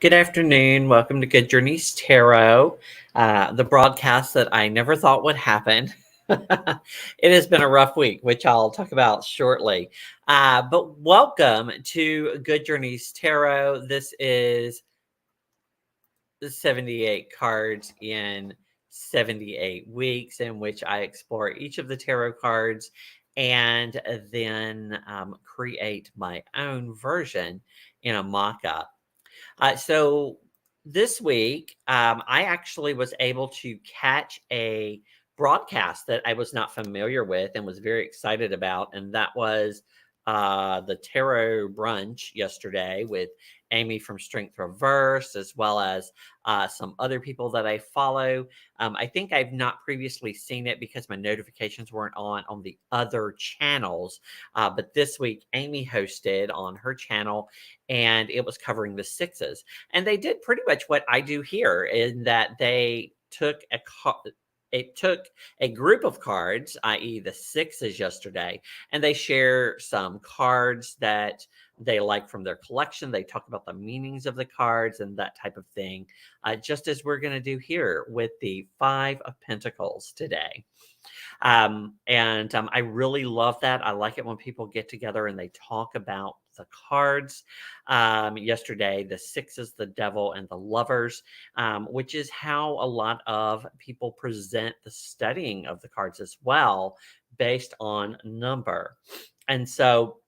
Good afternoon. Welcome to Good Journeys Tarot, the broadcast that I never thought would happen. It has been a rough week, which I'll talk about shortly. But welcome to Good Journeys Tarot. This is the 78 cards in 78 weeks, in which I explore each of the tarot cards and then create my own version in a mock up. So this week, I actually was able to catch a broadcast that I was not familiar with and was very excited about, and that was the tarot brunch yesterday with Amy from Strength Reverse, as well as some other people that I follow. I think I've not previously seen it because my notifications weren't on the other channels. But this week, Amy hosted on her channel, and it was covering the sixes. And they did pretty much what I do here, in that they took a group of cards, i.e., the sixes yesterday, and they share some cards that they like from their collection. They talk about the meanings of the cards and that type of thing, just as we're going to do here with the Five of Pentacles today. And I really love that. I like it when people get together and they talk about the cards. Yesterday, the sixes, the devil, and the lovers, which is how a lot of people present the studying of the cards as well, based on number. And so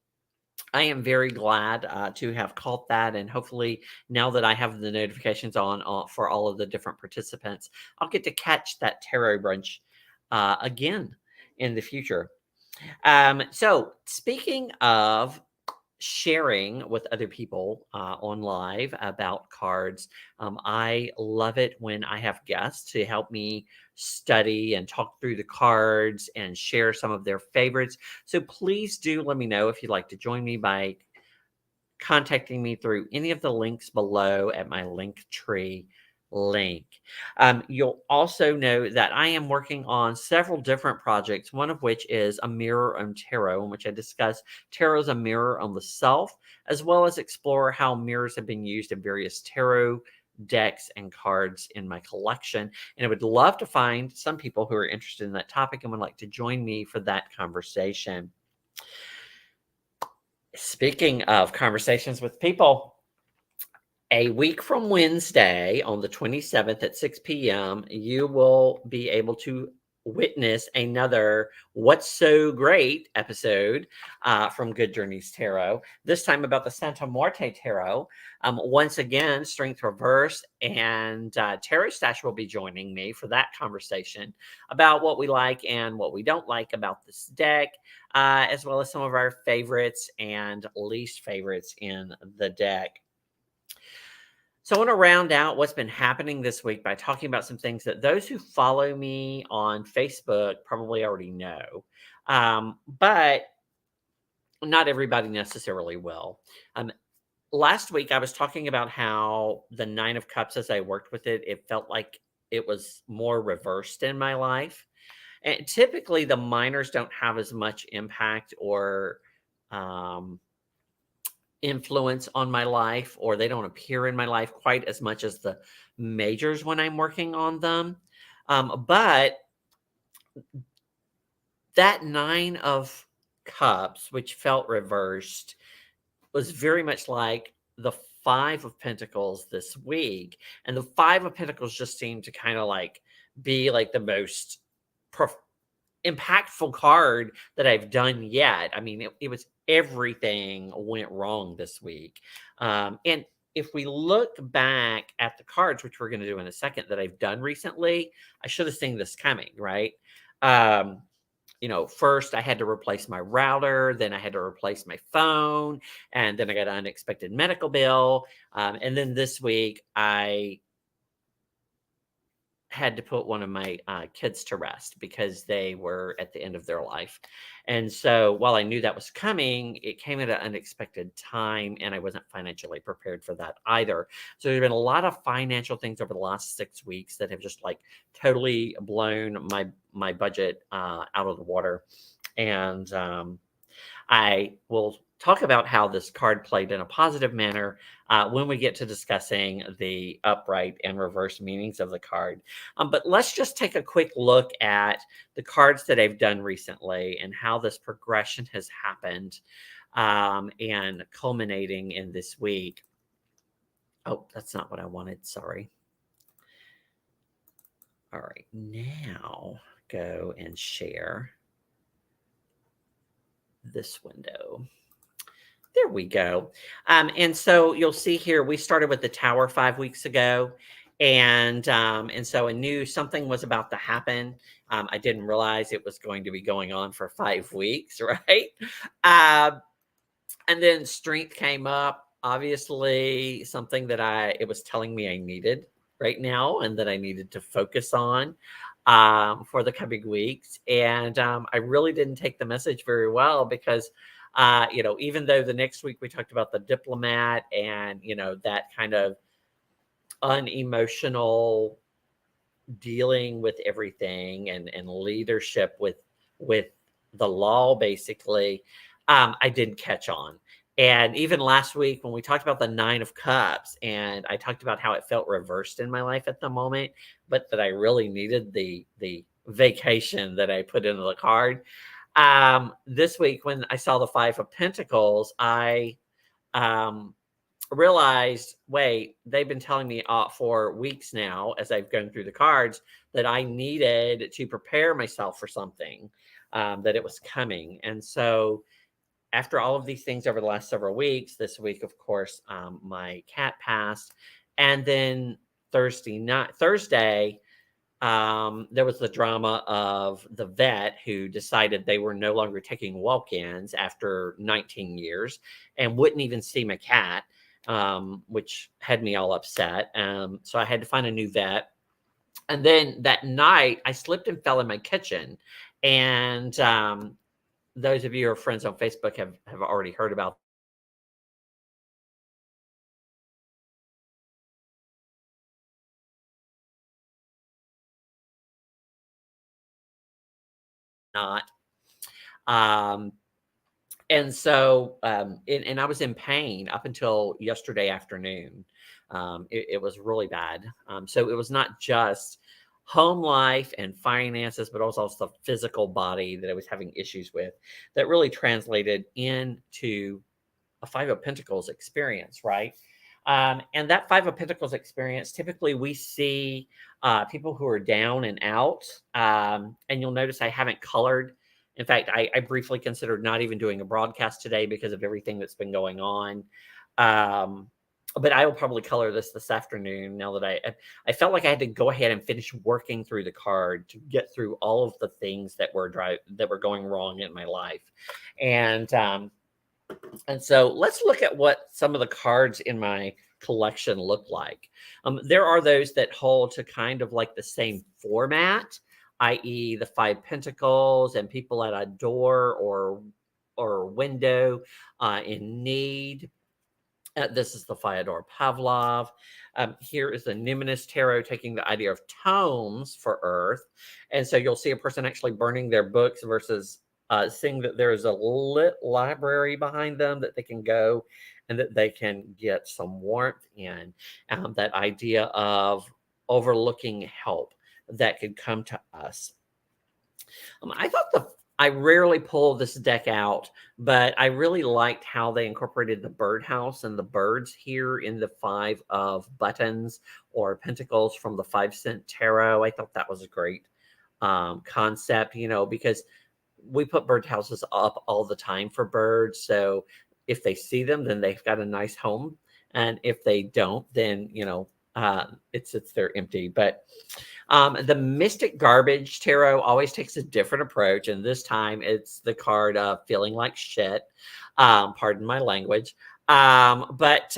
I am very glad to have caught that. And hopefully, now that I have the notifications on for all of the different participants, I'll get to catch that tarot brunch again in the future. So, speaking of sharing with other people on live about cards, I love it when I have guests to help me study and talk through the cards and share some of their favorites. So, please do let me know if you'd like to join me by contacting me through any of the links below at my link tree link. You'll also know that I am working on several different projects, one of which is a mirror on tarot, in which I discuss tarot as a mirror on the self, as well as explore how mirrors have been used in various tarot decks and cards in my collection. And I would love to find some people who are interested in that topic and would like to join me for that conversation. Speaking of conversations with people, a week from Wednesday, on the 27th at 6 p.m., you will be able to witness another What's So Great episode from Good Journeys Tarot, this time about the Santa Muerte Tarot. Once again, Strength Reverse and Tarot Stash will be joining me for that conversation about what we like and what we don't like about this deck, as well as some of our favorites and least favorites in the deck. So I want to round out what's been happening this week by talking about some things that those who follow me on Facebook probably already know, but not everybody necessarily will. Last week, I was talking about how the Nine of Cups, as I worked with it, it felt like it was more reversed in my life. And typically, the minors don't have as much impact or influence on my life, or they don't appear in my life quite as much as the majors when I'm working on them. But that Nine of Cups, which felt reversed, was very much like the Five of Pentacles this week. And the Five of Pentacles just seemed to kind of like be like the most impactful card that I've done yet. I mean, it was everything went wrong this week. And if we look back at the cards, which we're going to do in a second, that I've done recently, I should have seen this coming, right? First I had to replace my router, then I had to replace my phone, and then I got an unexpected medical bill. And then this week I had to put one of my kids to rest because they were at the end of their life. And so while I knew that was coming, it came at an unexpected time, and I wasn't financially prepared for that either. So there's been a lot of financial things over the last 6 weeks that have just like totally blown my budget out of the water. And I will talk about how this card played in a positive manner when we get to discussing the upright and reverse meanings of the card. But let's just take a quick look at the cards that I've done recently and how this progression has happened and culminating in this week. Oh, that's not what I wanted. Sorry. All right. Now go and share this window. There we go. And so you'll see here, we started with the tower 5 weeks ago. And so I knew something was about to happen. I didn't realize it was going to be going on for 5 weeks, right? Um, and then strength came up, obviously something that it was telling me I needed right now and that I needed to focus on for the coming weeks. And I really didn't take the message very well because, even though the next week we talked about the diplomat and, that kind of unemotional dealing with everything and leadership with the law, basically, I didn't catch on. And even last week when we talked about the 9 of Cups, and I talked about how it felt reversed in my life at the moment, but that I really needed the vacation that I put into the card. This week when I saw the 5 of Pentacles, I um realized, wait, they've been telling me for weeks now, as I've gone through the cards, that I needed to prepare myself for something, that it was coming. And so, after all of these things over the last several weeks, this week, of course, my cat passed. And then Thursday, there was the drama of the vet who decided they were no longer taking walk-ins after 19 years and wouldn't even see my cat, which had me all upset. So I had to find a new vet. And then that night, I slipped and fell in my kitchen. And those of you who are friends on Facebook have already heard about not. Um, and so, and I was in pain up until yesterday afternoon. It was really bad. So it was not just home life and finances, but also the physical body that I was having issues with that really translated into a 5 of Pentacles experience, right? And that 5 of Pentacles experience, typically we see people who are down and out. And you'll notice I haven't colored. In fact, I briefly considered not even doing a broadcast today because of everything that's been going on. Um, but I will probably color this afternoon now that I felt like I had to go ahead and finish working through the card to get through all of the things that were going wrong in my life. And so let's look at what some of the cards in my collection look like. There are those that hold to kind of like the same format, i.e., the 5 Pentacles and people at a door or window in need. This is the Fyodor Pavlov. Here is the Numinous Tarot taking the idea of tomes for Earth. And so you'll see a person actually burning their books versus seeing that there is a lit library behind them that they can go and that they can get some warmth in. That idea of overlooking help that could come to us. I rarely pull this deck out, but I really liked how they incorporated the birdhouse and the birds here in the 5 of Buttons or Pentacles from the 5 Cent Tarot. I thought that was a great concept, because we put birdhouses up all the time for birds. So if they see them, then they've got a nice home. And if they don't, then, it sits there empty. But the Mystic Garbage Tarot always takes a different approach. And this time it's the card of feeling like shit. Pardon my language. But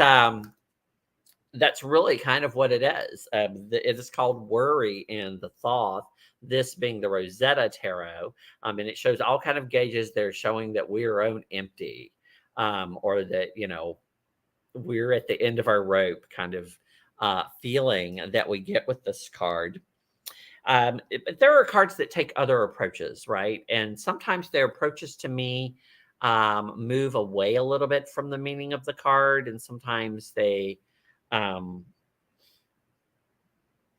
that's really kind of what it is. It is called Worry in the Thoth. This being the Rosetta Tarot. And it shows all kind of gauges. They're showing that we are own empty. Or that, we're at the end of our rope kind of feeling that we get with this card. But there are cards that take other approaches, right? And sometimes their approaches to me move away a little bit from the meaning of the card, and sometimes they um,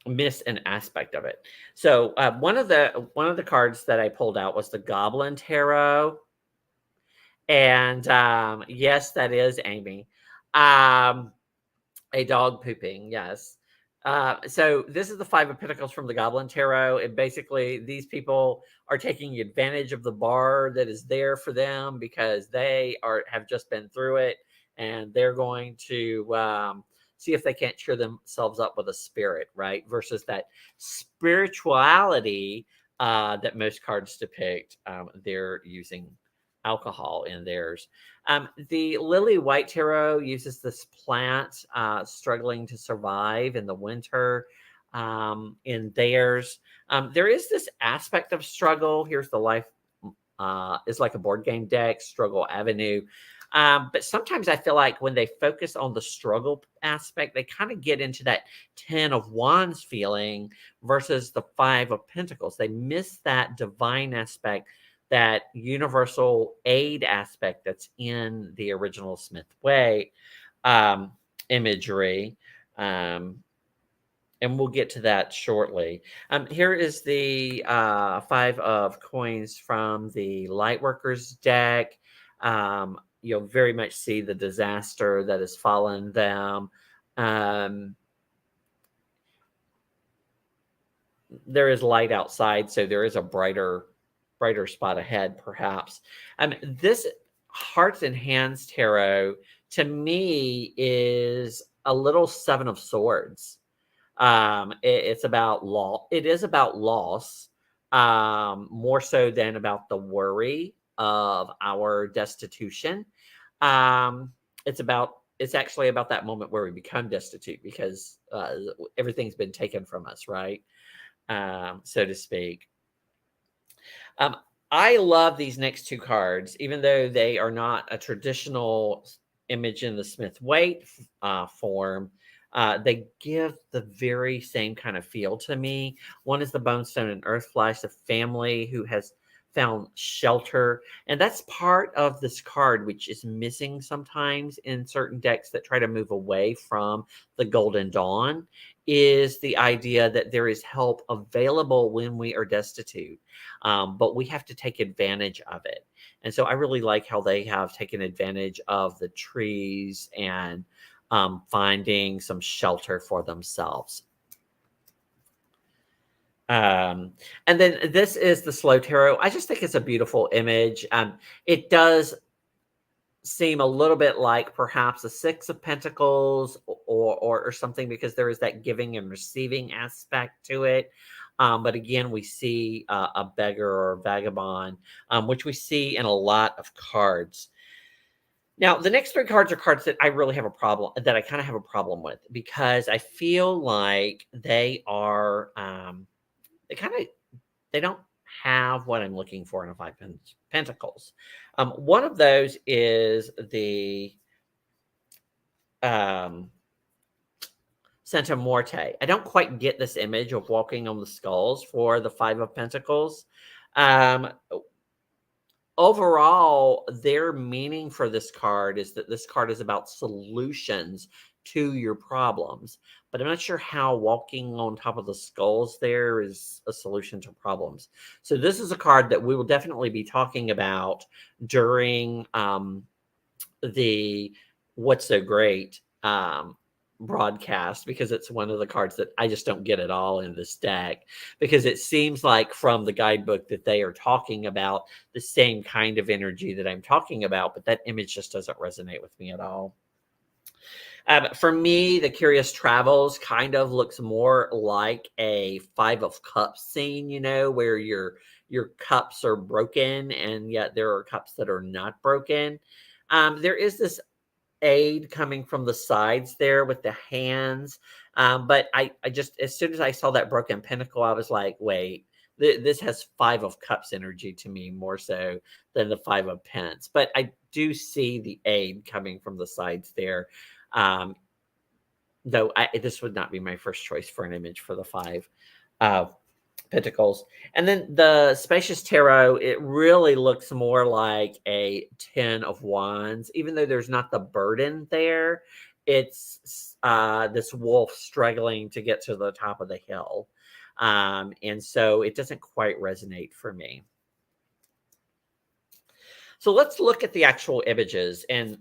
miss an aspect of it. So one of the cards that I pulled out was the Goblin Tarot, and yes, that is Amy. Um, a dog pooping, yes. So this is the Five of Pentacles from the Goblin Tarot. And basically, these people are taking advantage of the bar that is there for them because they have just been through it, and they're going to see if they can't cheer themselves up with a spirit, right? Versus that spirituality that most cards depict. They're using alcohol in theirs. The Lily White Tarot uses this plant struggling to survive in the winter in theirs. There is this aspect of struggle. Here's the Life is like a board game deck, Struggle Avenue. But sometimes I feel like when they focus on the struggle aspect, they kind of get into that 10 of Wands feeling versus the Five of Pentacles. They miss that divine aspect, that universal aid aspect that's in the original Smith Way um, imagery. Um, and we'll get to that shortly. Here is the Five of Coins from the Lightworkers deck. You'll very much see the disaster that has fallen them. There is light outside, so there is a brighter spot ahead, perhaps. This Hearts and Hands tarot to me is a little Seven of Swords. It's about law. It is about loss, more so than about the worry of our destitution. Um, it's actually about that moment where we become destitute because everything's been taken from us, right? So to speak. Um, I love these next two cards, even though they are not a traditional image in the Smith Waite form. They give the very same kind of feel to me. One is the Bone Stone and Earth Flash, a family who has found shelter. And that's part of this card, which is missing sometimes in certain decks that try to move away from the Golden Dawn, is the idea that there is help available when we are destitute. But we have to take advantage of it. And so I really like how they have taken advantage of the trees and finding some shelter for themselves. And then this is the Slow Tarot. I just think it's a beautiful image. It does seem a little bit like perhaps a Six of Pentacles or something, because there is that giving and receiving aspect to it. But again, we see a beggar or a vagabond, which we see in a lot of cards. Now, the next three cards are cards that I really have a problem, that I kind of have a problem with, because I feel like they are, they don't have what I'm looking for in a Five Pentacles. One of those is the Santa Morte. I don't quite get this image of walking on the skulls for the Five of Pentacles. Overall, their meaning for this card is that this card is about solutions to your problems. But I'm not sure how walking on top of the skulls there is a solution to problems. So this is a card that we will definitely be talking about during the What's So Great broadcast, because it's one of the cards that I just don't get at all in this deck, because it seems like from the guidebook that they are talking about the same kind of energy that I'm talking about, but that image just doesn't resonate with me at all. For me, the Curious Travels kind of looks more like a Five of Cups scene, where your cups are broken, and yet there are cups that are not broken. There is this aid coming from the sides there with the hands. But I just, as soon as I saw that broken pentacle, I was like, wait, this has Five of Cups energy to me more so than the Five of Pence. But I do see the aid coming from the sides there. Though this would not be my first choice for an image for the Five of Pentacles. And then the Spacious Tarot, it really looks more like a 10 of Wands, even though there's not the burden there. It's this wolf struggling to get to the top of the hill. And so it doesn't quite resonate for me. So let's look at the actual images. And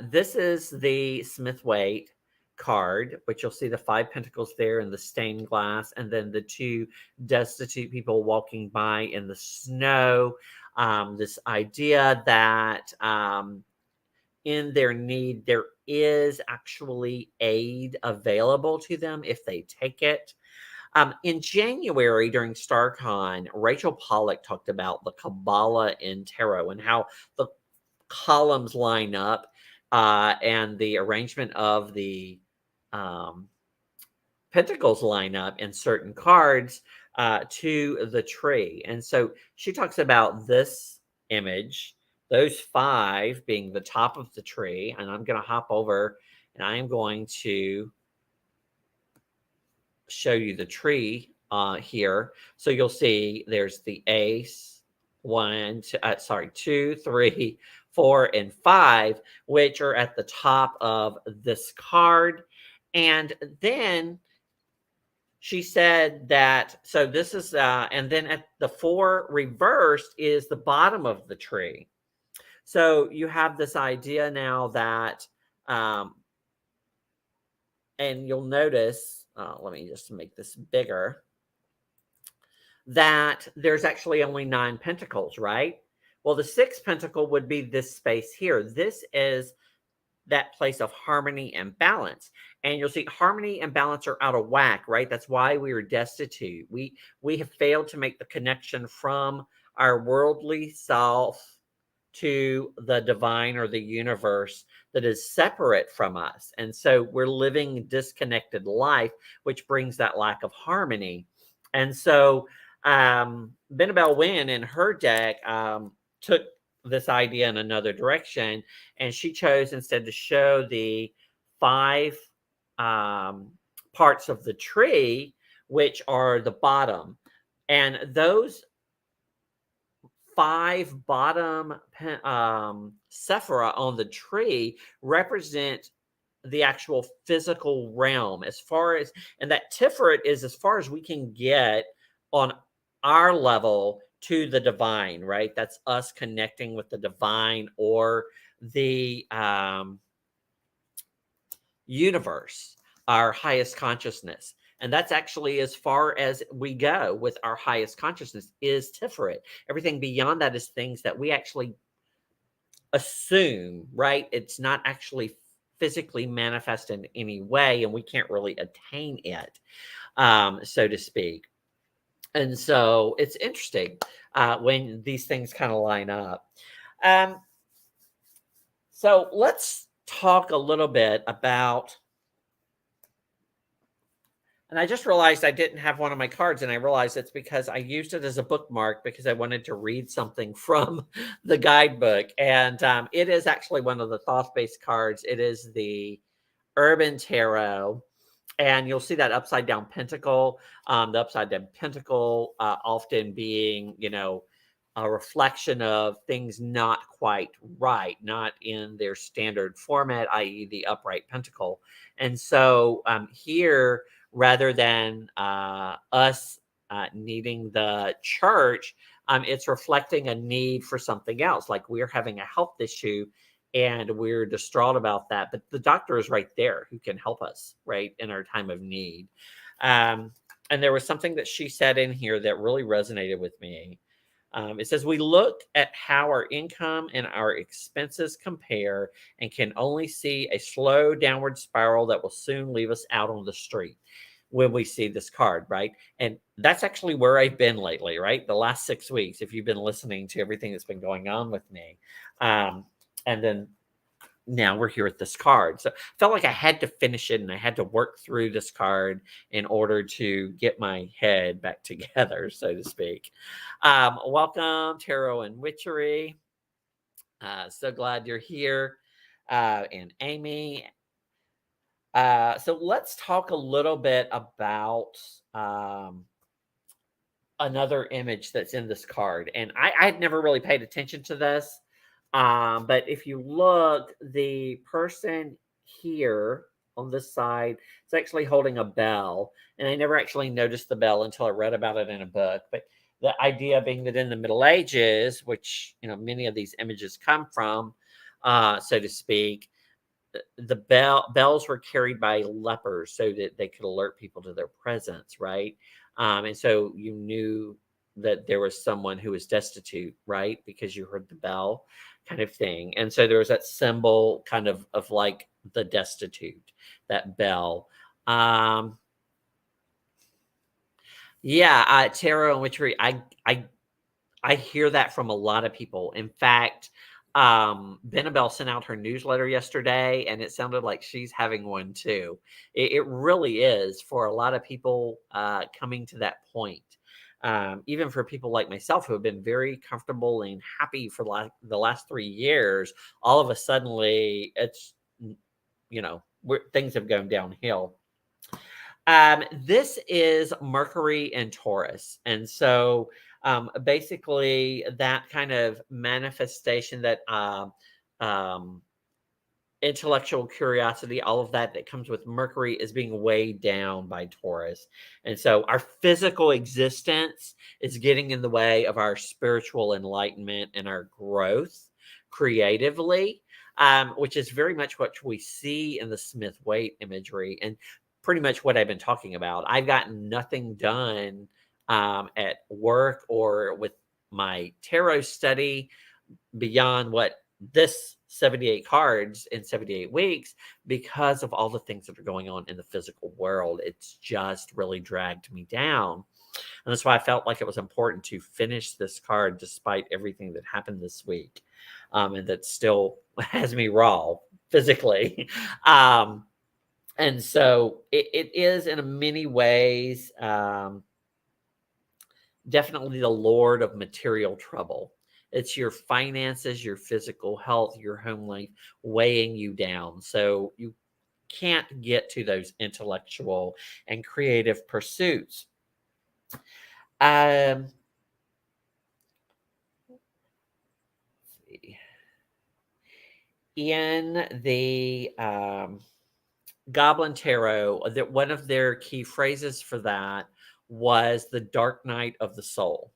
this is the Smith-Waite card, which you'll see the 5 pentacles there in the stained glass, and then the 2 destitute people walking by in the snow. This idea that in their need, there is actually aid available to them if they take it. In January during StarCon, Rachel Pollack talked about the Kabbalah in tarot and how the columns line up and the arrangement of the pentacles line up in certain cards to the tree. And so she talks about this image, those 5 being the top of the tree. And I'm going to hop over and I am going to show you the tree here. So you'll see there's the ace, 2, 3, 4, and 5, which are at the top of this card. And then she said that, so this is, and then at the 4 reversed is the bottom of the tree. So you have this idea now that, and you'll notice, let me just make this bigger, that there's actually only 9 pentacles, right? Well, the 6th pentacle would be this space here. This is that place of harmony and balance. And you'll see harmony and balance are out of whack, right? That's why we are destitute. We have failed to make the connection from our worldly self to the divine or the universe that is separate from us. And so we're living a disconnected life, which brings that lack of harmony. And so Benabel Wynn in her deck took this idea in another direction, and she chose instead to show the 5 parts of the tree, which are the bottom. And those 5 bottom sephira on the tree represent the actual physical realm, as far as, and that Tiferet is as far as we can get on our level to the divine, right? That's us connecting with the divine or the universe, our highest consciousness. And that's actually as far as we go with our highest consciousness is Tiferet. Everything beyond that is things that we actually assume, right? It's not actually physically manifest in any way, and we can't really attain it, so to speak. And so it's interesting when these things kind of line up. So let's talk a little bit about, and I just realized I didn't have one of my cards, and I realized it's because I used it as a bookmark because I wanted to read something from the guidebook. And it is actually one of the Thoth-based cards. It is the Urban Tarot. And you'll see that upside down pentacle, the upside down pentacle often being, a reflection of things not quite right, not in their standard format, i.e. the upright pentacle. And so here, rather than us needing the church, it's reflecting a need for something else. Like we're having a health issue and we're distraught about that, but the doctor is right there who can help us, right, in our time of need. And there was something that she said in here that really resonated with me. It says, we look at how our income and our expenses compare and can only see a slow downward spiral that will soon leave us out on the street when we see this card, right? And that's actually where I've been lately, right? The last 6 weeks, if you've been listening to everything that's been going on with me. And then now we're here at this card. So I felt like I had to finish it and I had to work through this card in order to get my head back together, so to speak. Welcome, Tarot and Witchery. So glad you're here. And Amy. So let's talk a little bit about another image that's in this card, and I had never really paid attention to this. But if you look, the person here on this side is actually holding a bell, and I never actually noticed the bell until I read about it in a book. But the idea being that in the Middle Ages, which many of these images come from, so to speak, the bells were carried by lepers so that they could alert people to their presence, right? And so you knew that there was someone who was destitute, right? Because you heard the bell kind of thing. And so there was that symbol kind of like the destitute, that bell. Um, yeah, tarot and witchery. I hear that from a lot of people. In fact, Benabel sent out her newsletter yesterday, and it sounded like she's having one too. It really is for a lot of people coming to that point. Even for people like myself who have been very comfortable and happy for the last 3 years, all of a suddenly it's things have gone downhill. This is Mercury and Taurus. And so basically, that kind of manifestation, that um, intellectual curiosity, all of that comes with Mercury is being weighed down by Taurus. And so our physical existence is getting in the way of our spiritual enlightenment and our growth creatively. Which is very much what we see in the Smith Waite imagery, and pretty much what I've been talking about. I've gotten nothing done at work or with my tarot study beyond what this 78 cards in 78 weeks because of all the things that are going on in the physical world. It's just really dragged me down. And that's why I felt like it was important to finish this card despite everything that happened this week. And that still has me raw physically. And so it is in many ways definitely the Lord of material trouble. It's your finances, your physical health, your home life weighing you down. So you can't get to those intellectual and creative pursuits. Um, in the Goblin Tarot, that one of their key phrases for that was the dark night of the soul.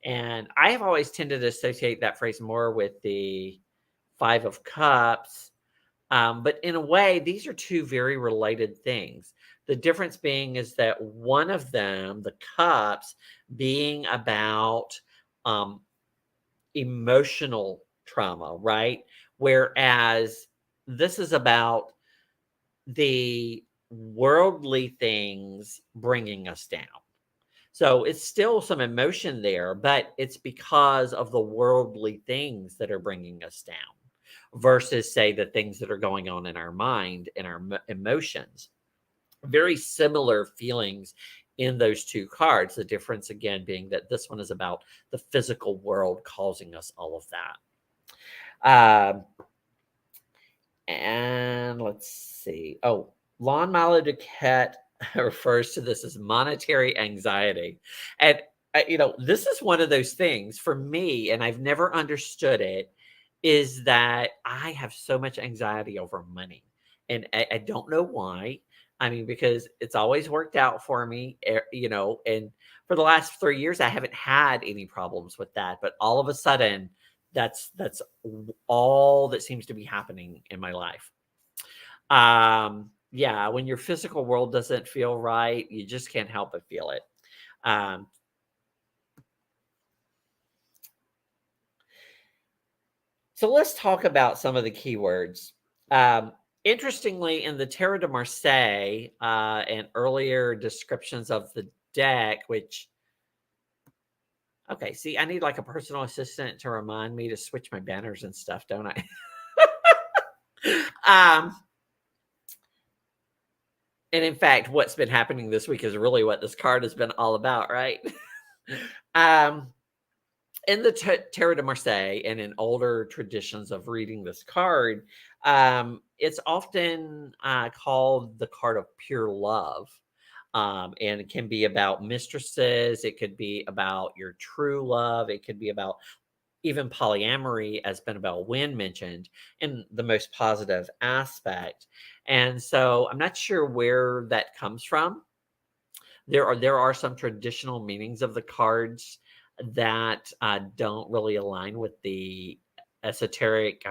And I have always tended to associate that phrase more with the Five of Cups. But in a way, these are two very related things. The difference being is that one of them, the cups, being about emotional trauma, right? Whereas this is about the worldly things bringing us down. So it's still some emotion there, but it's because of the worldly things that are bringing us down versus, say, the things that are going on in our mind and our emotions. Very similar feelings in those two cards. The difference, again, being that this one is about the physical world causing us all of that. And let's see. Oh, Lon Malo Duquette refers to this as monetary anxiety. And, this is one of those things for me, and I've never understood it, is that I have so much anxiety over money. And I don't know why. I mean, because it's always worked out for me, and for the last 3 years, I haven't had any problems with that. But all of a sudden, that's all that seems to be happening in my life. Yeah, when your physical world doesn't feel right, you just can't help but feel it. Um, so let's talk about some of the keywords. Um, Interestingly, in the Tarot de Marseille and earlier descriptions of the deck, which, okay, see, I need like a personal assistant to remind me to switch my banners and stuff, don't I? And in fact, what's been happening this week is really what this card has been all about, right? In the Tarot de Marseille and in older traditions of reading this card, it's often called the card of pure love. And it can be about mistresses, it could be about your true love, it could be about even polyamory, as Benabel Wynn mentioned, in the most positive aspect. And so I'm not sure where that comes from. There are some traditional meanings of the cards that don't really align with the esoteric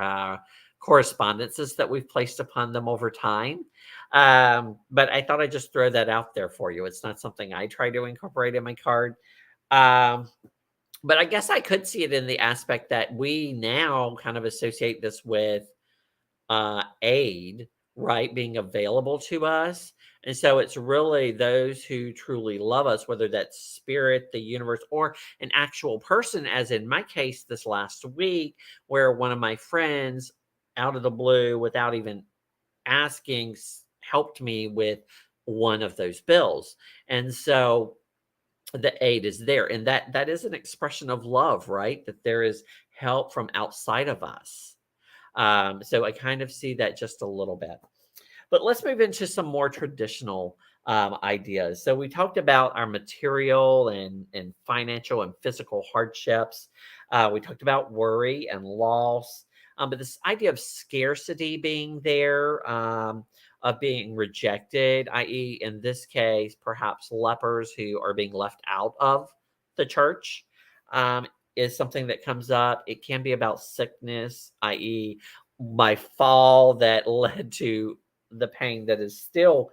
correspondences that we've placed upon them over time. But I thought I'd just throw that out there for you. It's not something I try to incorporate in my card. Um, but I guess I could see it in the aspect that we now kind of associate this with aid, right, being available to us. And so it's really those who truly love us, whether that's spirit, the universe, or an actual person, as in my case this last week, where one of my friends, out of the blue, without even asking, helped me with one of those bills. And so the aid is there. And that is an expression of love, right? That there is help from outside of us. So I kind of see that just a little bit. But let's move into some more traditional ideas. So we talked about our material and financial and physical hardships. We talked about worry and loss. But this idea of scarcity being there, of being rejected, i.e., in this case, perhaps lepers who are being left out of the church, is something that comes up. It can be about sickness, i.e., my fall that led to the pain that is still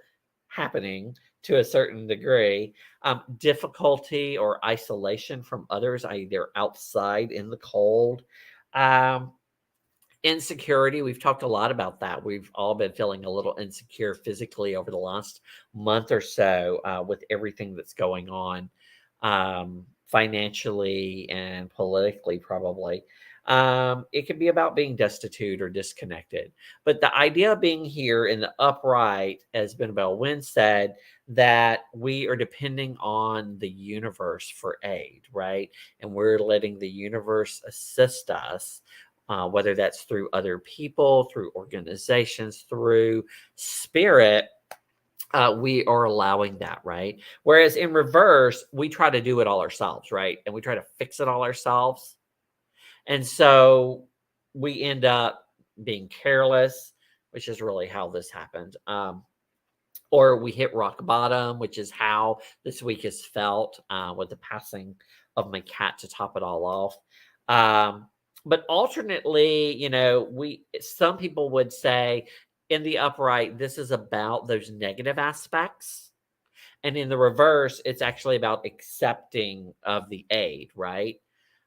happening to a certain degree. Difficulty or isolation from others, i.e., they're outside in the cold. Um, Insecurity, we've talked a lot about that. We've all been feeling a little insecure physically over the last month or so with everything that's going on financially and politically, probably. It can be about being destitute or disconnected. But the idea of being here in the upright, as Benabel Wynn said, that we are depending on the universe for aid, right? And we're letting the universe assist us, whether that's through other people, through organizations, through spirit. We are allowing that, right? Whereas in reverse, we try to do it all ourselves, right? And we try to fix it all ourselves. And so we end up being careless, which is really how this happened. Or we hit rock bottom, which is how this week has felt with the passing of my cat to top it all off. But alternately, some people would say in the upright, this is about those negative aspects. And in the reverse, it's actually about accepting of the aid, right?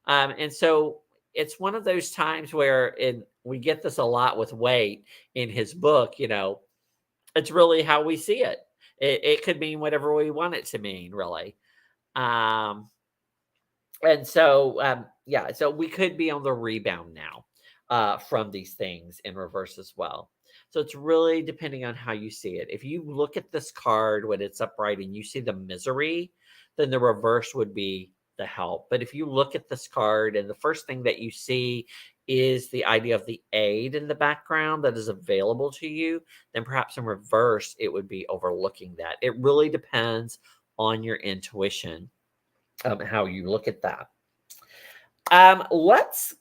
And so it's one of those times where we get this a lot with Waite in his book, it's really how we see it. It could mean whatever we want it to mean, really. Um, and so, yeah, so we could be on the rebound now from these things in reverse as well. So it's really depending on how you see it. If you look at this card when it's upright and you see the misery, then the reverse would be the help. But if you look at this card and the first thing that you see is the idea of the aid in the background that is available to you, then perhaps in reverse, it would be overlooking that. It really depends on your intuition, how you look at that. Let's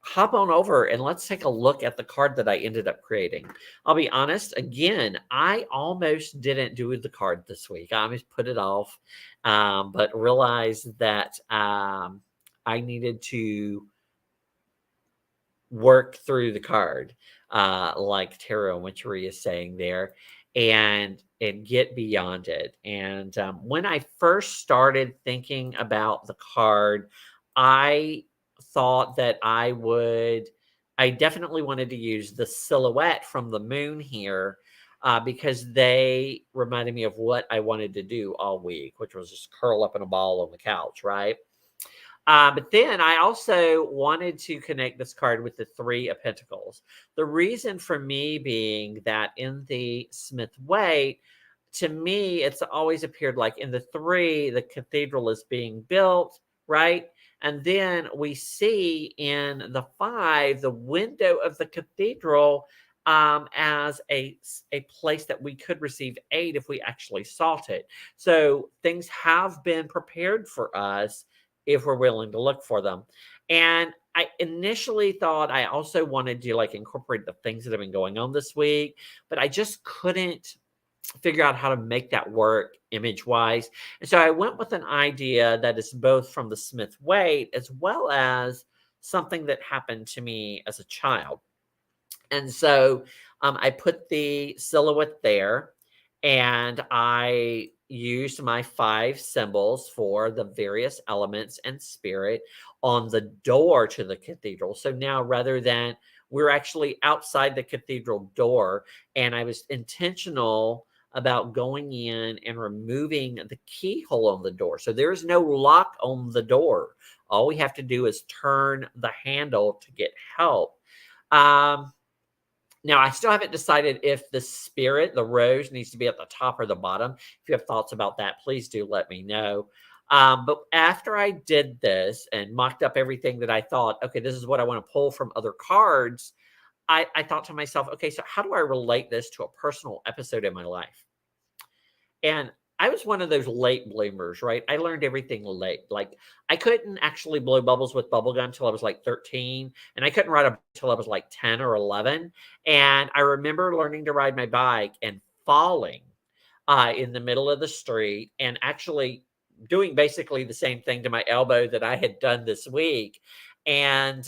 hop on over and let's take a look at the card that I ended up creating. I'll be honest, again, I almost didn't do the card this week. I almost put it off, but realized that I needed to work through the card, like Tarot Witchery is saying there, and get beyond it. And when I first started thinking about the card, I thought that I definitely wanted to use the silhouette from the moon here. Because they reminded me of what I wanted to do all week, which was just curl up in a ball on the couch, right? But then I also wanted to connect this card with the Three of Pentacles. The reason for me being that in the Smith Waite, to me, it's always appeared like in the three, the cathedral is being built, right? And then we see in the five, the window of the cathedral as a place that we could receive aid if we actually sought it. So things have been prepared for us if we're willing to look for them. And I initially thought I also wanted to like incorporate the things that have been going on this week, but I just couldn't figure out how to make that work image wise. And so I went with an idea that is both from the Smith Waite as well as something that happened to me as a child. And so I put the silhouette there and I used my 5 symbols for the various elements and spirit on the door to the cathedral. So now rather than we're actually outside the cathedral door, and I was intentional about going in and removing the keyhole on the door. So there's no lock on the door. All we have to do is turn the handle to get help. Um, Now, I still haven't decided if the spirit, the rose, needs to be at the top or the bottom. If you have thoughts about that, please do let me know. But after I did this and mocked up everything that I thought, okay, this is what I want to pull from other cards, I thought to myself, okay, so how do I relate this to a personal episode in my life? And I was one of those late bloomers, right? I learned everything late. Like I couldn't actually blow bubbles with bubble gum until I was like 13, and I couldn't ride a bike until I was like 10 or 11. And I remember learning to ride my bike and falling in the middle of the street and actually doing basically the same thing to my elbow that I had done this week. And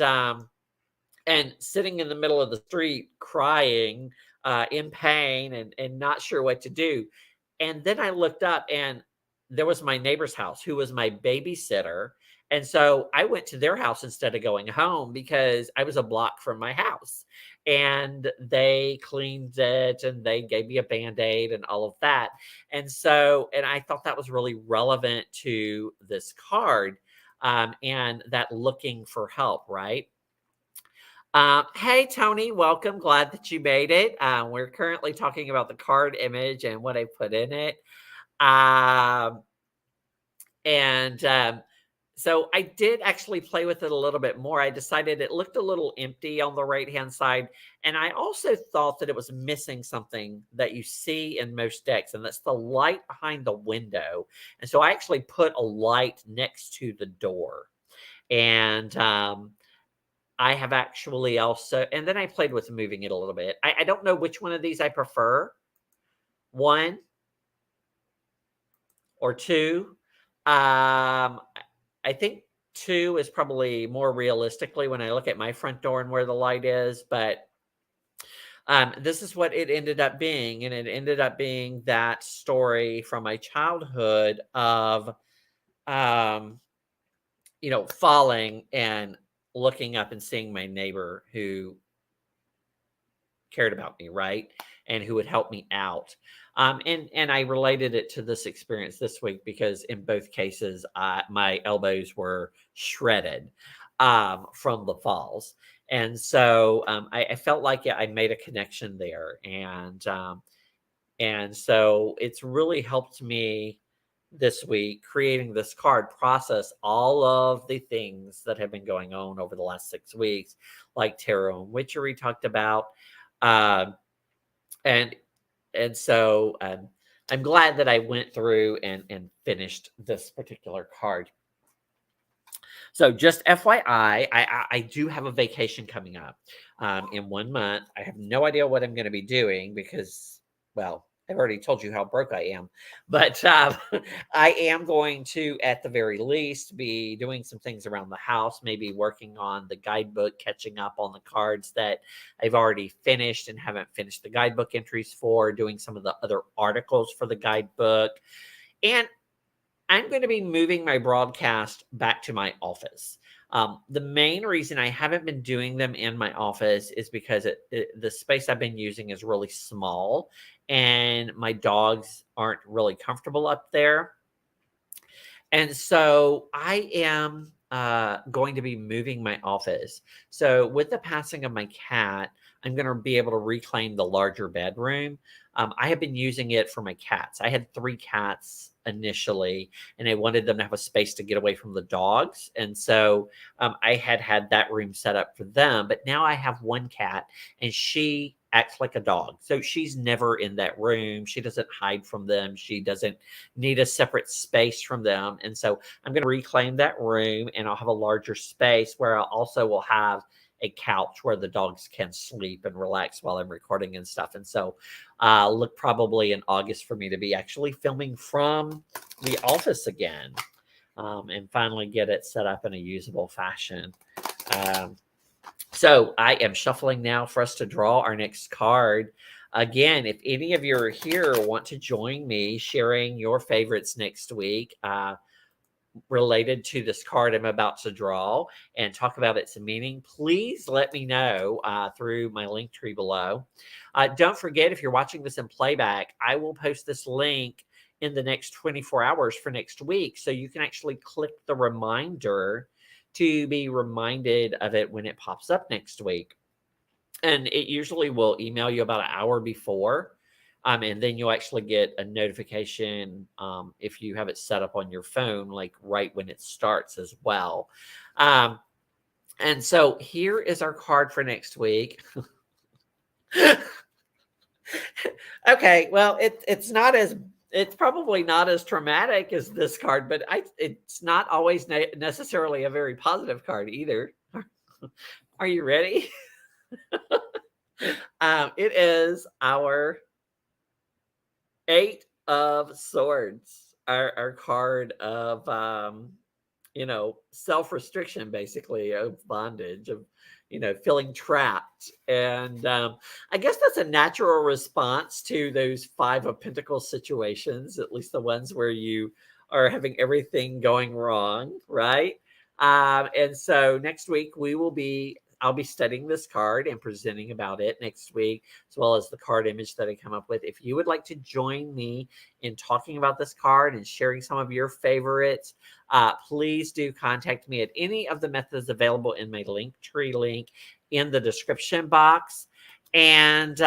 sitting in the middle of the street crying in pain and not sure what to do. And then I looked up and there was my neighbor's house who was my babysitter. And so I went to their house instead of going home because I was a block from my house. And they cleaned it and they gave me a band-aid and all of that. And I thought that was really relevant to this card and that looking for help, right? Hey, Tony, welcome. Glad that you made it. We're currently talking about the card image and what I put in it. Um, and so I did actually play with it a little bit more. I decided it looked a little empty on the right hand side. And I also thought that it was missing something that you see in most decks, and that's the light behind the window. And so I actually put a light next to the door. And I have actually also, and then I played with moving it a little bit. I don't know which one of these I prefer, one or two. I think two is probably more realistically when I look at my front door and where the light is, but this is what it ended up being. And it ended up being that story from my childhood of, um, falling and looking up and seeing my neighbor who cared about me, right? And who would help me out. And I related it to this experience this week because in both cases, my elbows were shredded from the falls. And so I felt like I made a connection there. And so it's really helped me this week creating this card process all of the things that have been going on over the last 6 weeks, like tarot and witchery talked about. Um, and and so I'm glad that I went through and finished this particular card. So just FYI, I do have a vacation coming up in 1 month. I have no idea what I'm going to be doing because, well, I've already told you how broke I am. But I am going to, at the very least, be doing some things around the house, maybe working on the guidebook, catching up on the cards that I've already finished and haven't finished the guidebook entries for, doing some of the other articles for the guidebook. And I'm going to be moving my broadcast back to my office. The main reason I haven't been doing them in my office is because the space I've been using is really small and my dogs aren't really comfortable up there. And so I am going to be moving my office. So with the passing of my cat, I'm going to be able to reclaim the larger bedroom. I have been using it for my cats. I had 3 cats initially, and I wanted them to have a space to get away from the dogs. And so I had that room set up for them. But now I have 1 cat, and she acts like a dog. So she's never in that room. She doesn't hide from them. She doesn't need a separate space from them. And so I'm going to reclaim that room, and I'll have a larger space where I also will have a couch where the dogs can sleep and relax while I'm recording and stuff. And so look probably in August for me to be actually filming from the office again, and finally get it set up in a usable fashion. So I am shuffling now for us to draw our next card. Again, if any of you are here want to join me sharing your favorites next week, related to this card I'm about to draw and talk about its meaning, please let me know through my link tree below. Don't forget, if you're watching this in playback, I will post this link in the next 24 hours for next week. So you can actually click the reminder to be reminded of it when it pops up next week. And it usually will email you about an hour before. And then you'll actually get a notification if you have it set up on your phone, like right when it starts as well. And so here is our card for next week. Okay, well, it's probably not as traumatic as this card, but it's not always necessarily a very positive card either. Are you ready? It is our Eight of Swords, our card of self-restriction, basically, of bondage, of feeling trapped. And I guess that's a natural response to those Five of Pentacles situations, at least the ones where you are having everything going wrong, right? And so next week I'll be studying this card and presenting about it next week, as well as the card image that I come up with. If you would like to join me in talking about this card and sharing some of your favorites, please do contact me at any of the methods available in my link tree link in the description box. And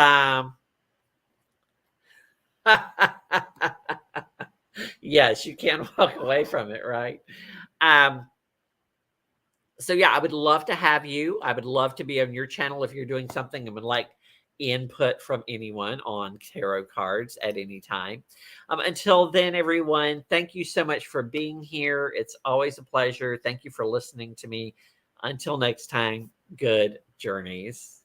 yes, you can't walk away from it, right? So yeah, I would love to have you. I would love to be on your channel if you're doing something and would like input from anyone on tarot cards at any time. Until then, everyone, thank you so much for being here. It's always a pleasure. Thank you for listening to me. Until next time, good journeys.